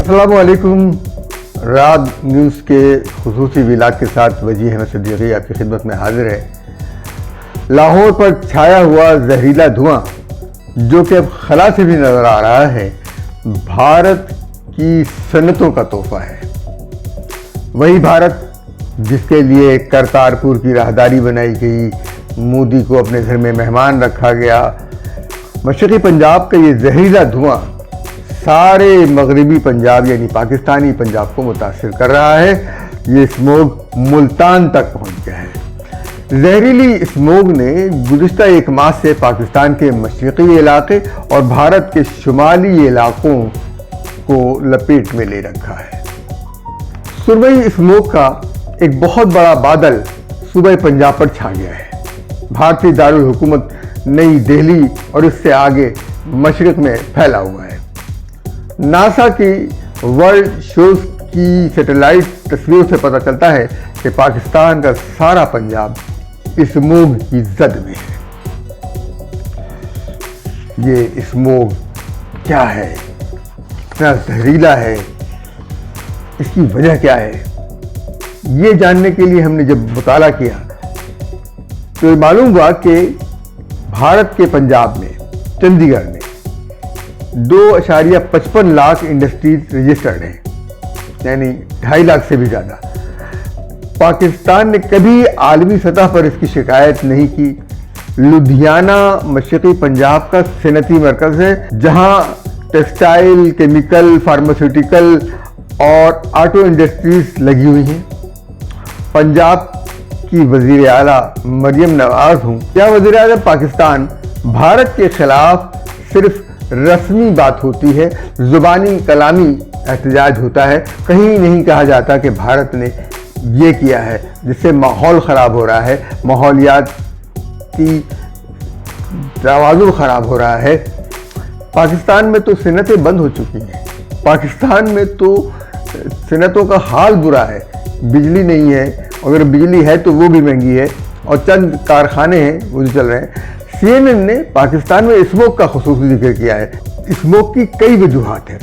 अस्सलाम वालेकुम। राज न्यूज़ के खुसूसी विलाग के साथ वजी अहमद सिद्दीकी आपकी खिदमत में हाजिर है। लाहौर पर छाया हुआ जहरीला धुआं जो कि अब खला से भी नज़र आ रहा है, भारत की सनतों का तोहफा है। वही भारत जिसके लिए करतारपुर की राहदारी बनाई गई, मोदी को अपने घर में मेहमान रखा गया, मशरक़ी पंजाब का ये जहरीला धुआं सारे मगरबी पंजाब यानी पाकिस्तानी पंजाब को मुतासिर कर रहा है। ये स्मोग मुल्तान तक पहुंच गया है। जहरीली स्मोग ने गुज़िश्ता एक माह से पाकिस्तान के मशरक़ी इलाके और भारत के शुमाली इलाकों को लपेट में ले रखा है। सुरमई स्मोग का एक बहुत बड़ा बादल सूबे पंजाब पर छा गया है। भारतीय दारुल हुकूमत नई दिल्ली और इससे आगे मशरक़ में फैला हुआ है। नासा की वर्ल्ड शोज की सैटेलाइट तस्वीरों से पता चलता है कि पाकिस्तान का सारा पंजाब स्मोग की जद में है। ये स्मोग क्या है, कितना जहरीला है, इसकी वजह क्या है, ये जानने के लिए हमने जब मुताला किया तो मालूम हुआ कि भारत के पंजाब में चंडीगढ़ में 2.55 लाख इंडस्ट्रीज रजिस्टर्ड हैं, यानी 2.5 लाख से भी ज़्यादा। पाकिस्तान ने कभी आलमी सतह पर इसकी शिकायत नहीं की। लुधियाना मशरक़ी पंजाब का सनती मरकज़ है जहां टेक्सटाइल, केमिकल, फार्मास्यूटिकल और ऑटो इंडस्ट्रीज लगी हुई हैं। पंजाब की वज़ीर आला मरियम नवाज हूँ या वज़ीर आज़म पाकिस्तान, भारत के खिलाफ सिर्फ रस्मी बात होती है, ज़ुबानी कलामी एहतजाज होता है। कहीं नहीं कहा जाता कि भारत ने ये किया है जिससे माहौल ख़राब हो रहा है, माहौलियात की तवाज़ुन ख़राब हो रहा है। पाकिस्तान में तो सनतें बंद हो चुकी हैं। पाकिस्तान में तो सनतों का हाल बुरा है। बिजली नहीं है, अगर बिजली है तो वो भी महंगी है, और चंद कारखाने हैं वो जो चल रहे हैं। CNN ने पाकिस्तान में स्मोक का खुसूसी जिक्र किया है। स्मोक की कई वजूहात हैं।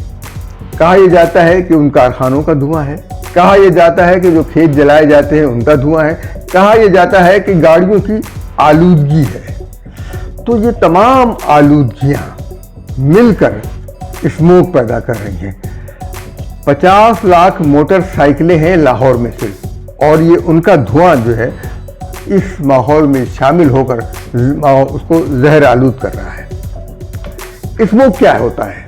कहा यह जाता है कि उन कारखानों का धुआं है, कहा यह जाता है कि जो खेत जलाए जाते हैं उनका धुआं है, कहा यह जाता है कि गाड़ियों की आलूदगी है। तो ये तमाम आलूदगियाँ मिलकर स्मोक पैदा कर रही हैं। 50 लाख मोटरसाइकिलें हैं लाहौर में सिर्फ, और ये उनका धुआं जो है इस माहौल में शामिल होकर उसको जहर आलूद कर रहा है। स्मोक क्या होता है?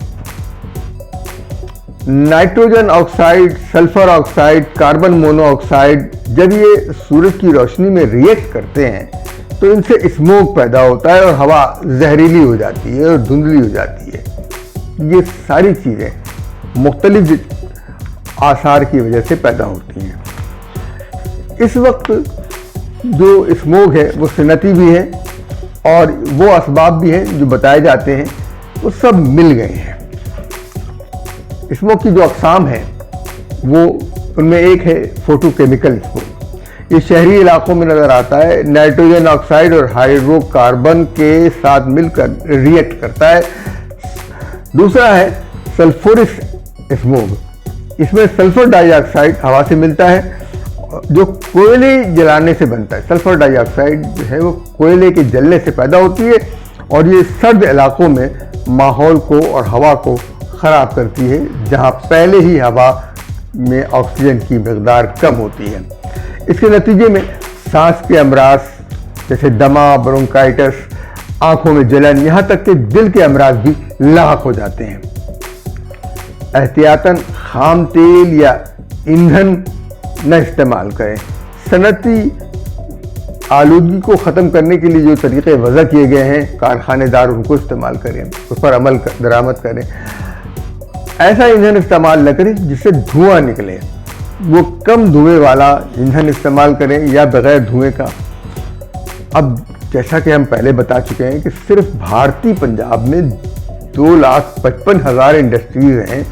Nitrogen oxide, sulphur oxide, carbon monoxide जब ये सूरज की रोशनी में रिएक्ट करते हैं तो इनसे स्मोक पैदा होता है और हवा जहरीली हो जाती है और धुंधली हो जाती है। ये सारी चीज़ें मुख्तलिफ आसार की वजह से पैदा होती हैं। इस वक्त जो स्मोग है वो सनती भी है और वो असबाब भी हैं जो बताए जाते हैं, वो सब मिल गए हैं। स्मोग की जो अक़साम है वो उनमें एक है फोटोकेमिकल स्मोग। ये शहरी इलाकों में नज़र आता है। नाइट्रोजन ऑक्साइड और हाइड्रोकार्बन के साथ मिलकर रिएक्ट करता है। दूसरा है सल्फ्यूरिक स्मोग। इसमें सल्फर डाइऑक्साइड हवा से मिलता है जो कोयले जलाने से बनता है। सल्फर डाइऑक्साइड जो है वो कोयले के जलने से पैदा होती है और ये सर्द इलाकों में माहौल को और हवा को ख़राब करती है, जहां पहले ही हवा में ऑक्सीजन की मकदार कम होती है। इसके नतीजे में सांस के अमराज जैसे दमा, ब्रोंकाइटिस, आँखों में जलन, यहाँ तक कि दिल के अमराज भी लाक हो जाते हैं। एहतियातन खाम तेल या ईंधन न इस्तेमाल करें। सनती आलूदगी को ख़त्म करने के लिए जो तरीक़े वज़ा किए गए हैं, कारखानेदार उनको इस्तेमाल करें, उस पर अमल दरामद करें। ऐसा ईंधन इस्तेमाल न करें जिससे धुआं निकले, वो कम धुएं वाला ईंधन इस्तेमाल करें या बग़ैर धुएं का। अब जैसा कि हम पहले बता चुके हैं कि सिर्फ भारतीय पंजाब में 2,55,000 इंडस्ट्रीज़ हैं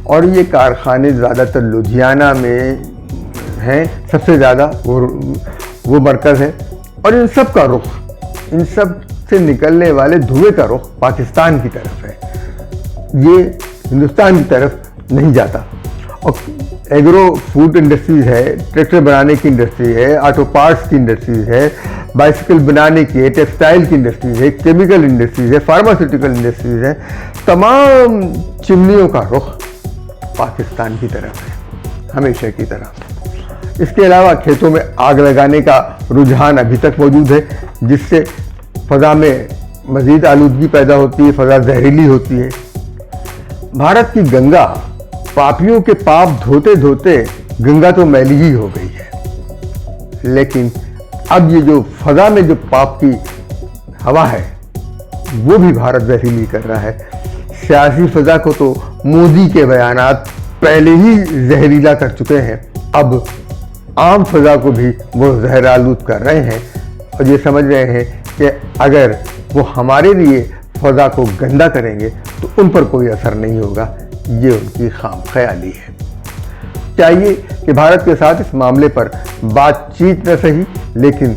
और ये कारखाने ज़्यादातर लुधियाना में हैं, सबसे ज़्यादा वो मरकज़ है। और इन सब का रुख, इन सब से निकलने वाले धुएं का रुख पाकिस्तान की तरफ है, ये हिंदुस्तान की तरफ नहीं जाता। اور ایگرو فوڈ انڈسٹریز ہے، ٹریکٹر بنانے کی انڈسٹری ہے، آٹو پارٹس کی انڈسٹریز ہے، بائسیکل بنانے کی ہے، ٹیکسٹائل کی انڈسٹریز ہے، کیمیکل انڈسٹریز ہے، فارماسیوٹیکل انڈسٹریز ہے، تمام چمنیوں کا رخ پاکستان کی طرف ہے ہمیشہ کی طرح۔ اس کے علاوہ کھیتوں میں آگ لگانے کا رجحان ابھی تک موجود ہے، جس سے فضا میں مزید آلودگی پیدا ہوتی ہے، فضا زہریلی ہوتی ہے۔ بھارت کی گنگا پاپیوں کے پاپ دھوتے دھوتے گنگا تو میلی ہی ہو گئی ہے، لیکن اب یہ جو فضا میں جو پاپ کی ہوا ہے وہ بھی بھارت زہریلی کر رہا ہے۔ سیاسی فضا کو تو مودی کے بیانات پہلے ہی زہریلا کر چکے ہیں، اب عام فضا کو بھی وہ زہر آلود کر رہے ہیں اور یہ سمجھ رہے ہیں کہ اگر وہ ہمارے لیے فضا کو گندا کریں گے تو ان پر کوئی اثر نہیں ہوگا۔ یہ ان کی خام خیالی ہے۔ چاہیے کہ بھارت کے ساتھ اس معاملے پر بات چیت نہ صحیح، لیکن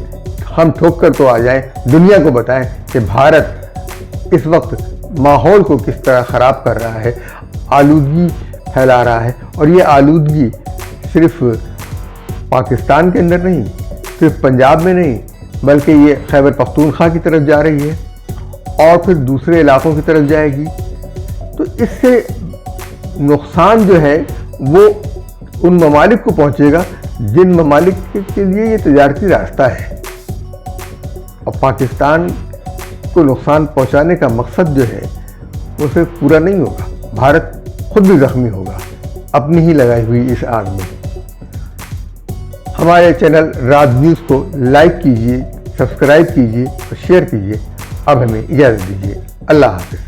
ہم ٹھوک کر تو آ جائیں، دنیا کو بتائیں کہ بھارت اس وقت ماحول کو کس طرح خراب کر رہا ہے، آلودگی پھیلا رہا ہے، اور یہ آلودگی صرف پاکستان کے اندر نہیں، صرف پنجاب میں نہیں، بلکہ یہ خیبر پختونخوا کی طرف جا رہی ہے اور پھر دوسرے علاقوں کی طرف جائے گی۔ تو اس سے نقصان جو ہے وہ ان ممالک کو پہنچے گا جن ممالک کے لیے یہ تجارتی راستہ ہے، اور پاکستان کو نقصان پہنچانے کا مقصد جو ہے وہ صرف پورا نہیں ہوگا، بھارت خود بھی زخمی ہوگا اپنی ہی لگائی ہوئی اس آگ میں۔ ہمارے چینل راز نیوز کو لائک کیجیے، سبسکرائب کیجیے اور شیئر کیجیے۔ اب ہمیں اجازت دیجیے، اللہ حافظ۔